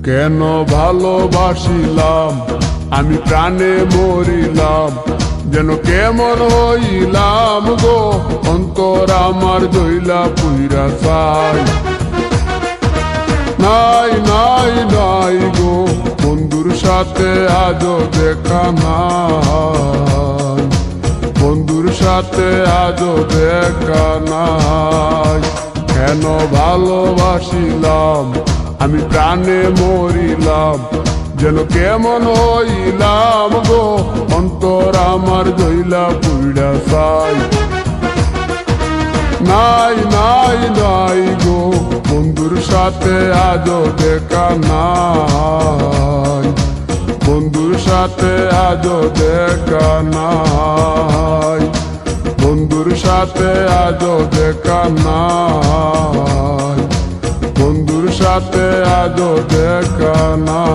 কেন ভালোবাসিলাম আমি প্রাণে মরিলাম, যেন কেমন হইলাম গো, অন্তর আমার দইলা পুইরা চাই। নাই নাই নাই গো, বন্ধুর সাথে আজও দেখা নাই, বন্ধুর সাথে আজও দেখা নাই। কেন ভালোবাসিলাম আমি প্রাণে মরিলাম, যেন কেমন হইলাম গো, অন্তর আমার দইলা পুইরা চাই। নাই নাই নাই গো, বন্ধুর সাথে আজও দেখা নাই, বন্ধুর সাথে আজও দেখা নাই, বন্ধুর সাথে আজও দেখা নাই, বন্ধুর সাথে আজও দেখা নাই।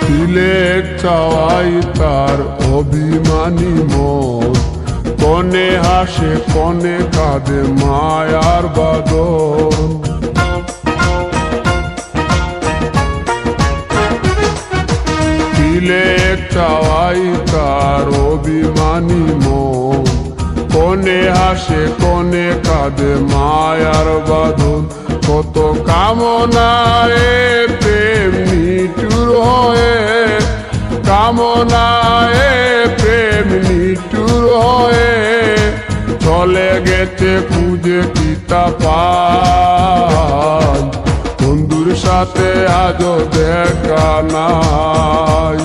তিলেক চাওয়াই তার অভিমানী মন, কনে হাসে কনে কাঁদে মায়ার বাদন। তিলেক চাওয়াই তার অভিমানী মন, কনে হাসে কনে কাঁদে মায়ার বাঁধন। কত কামনায় প্রেম নিঠুর হয়ে, কামনায় প্রেম নিঠুর হয়ে, চলে গেছে খুঁজে কিতা পাই, বন্ধুর সাথে আজও দেখা নাই,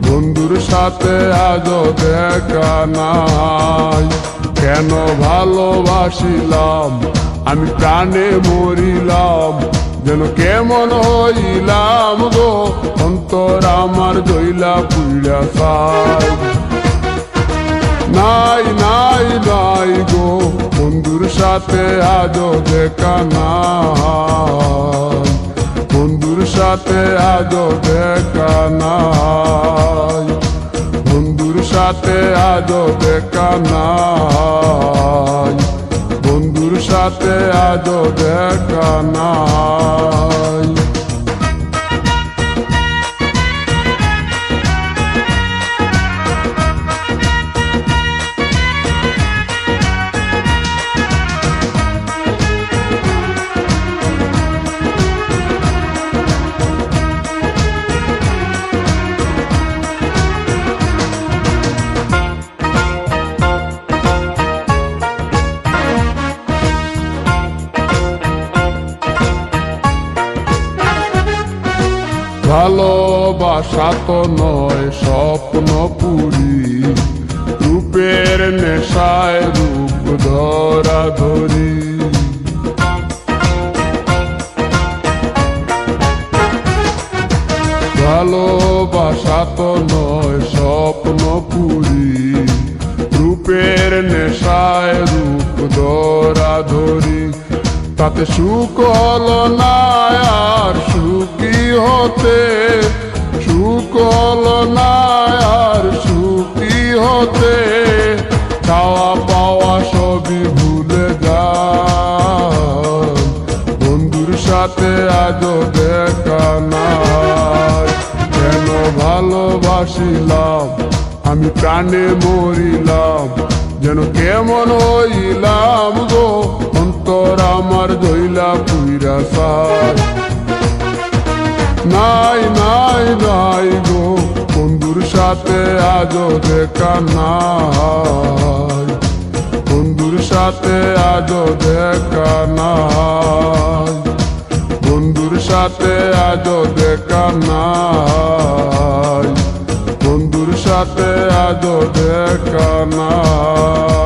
বন্ধুর সাথে আজও দেখা নাই। কেন ভালোবাসিলাম আমি প্রাণে মরিলাম, যেন কেমন হইলাম গো, অন্তর আমার দইলা পুইরা চাই। নাই নাই নাই গো, বন্ধুর সাথে আজও দেখা নাই, বন্ধুর সাথে আজও দেখা নাই, বন্ধুর সাথে আজও দেখা নাই, বন্ধুর সাথে আজও দেখা নাই। ভালোবাসা তো নয় স্বপ্ন পুরি, রূপের নেশায় রূপ ধরা ধরি। ভালোবাসা তো নয় স্বপ্ন পুরি, রূপের নেশায় রূপ ধরা ধরি। তাতে সুখ হলো না আর সুখী হতে, সুখ হলো না আর সুখী হতে, খাওয়া পাওয়া সবই ভুলে যায়, বন্ধুর সাথে আজও দেখা নাই। কেন ভালোবাসিলাম আমি প্রাণে মরিলাম, যেন কেমন হইলাম গো, অন্তর আমার দইলা পুইরা চাই। নাই নাই নাই গো, বন্ধুর সাথে আজও দেখা নাই, বন্ধুর সাথে আজও দেখা নাই, বন্ধুর সাথে আজও দেখা নাই, বন্ধুর সাথে আজও দেখা নাই।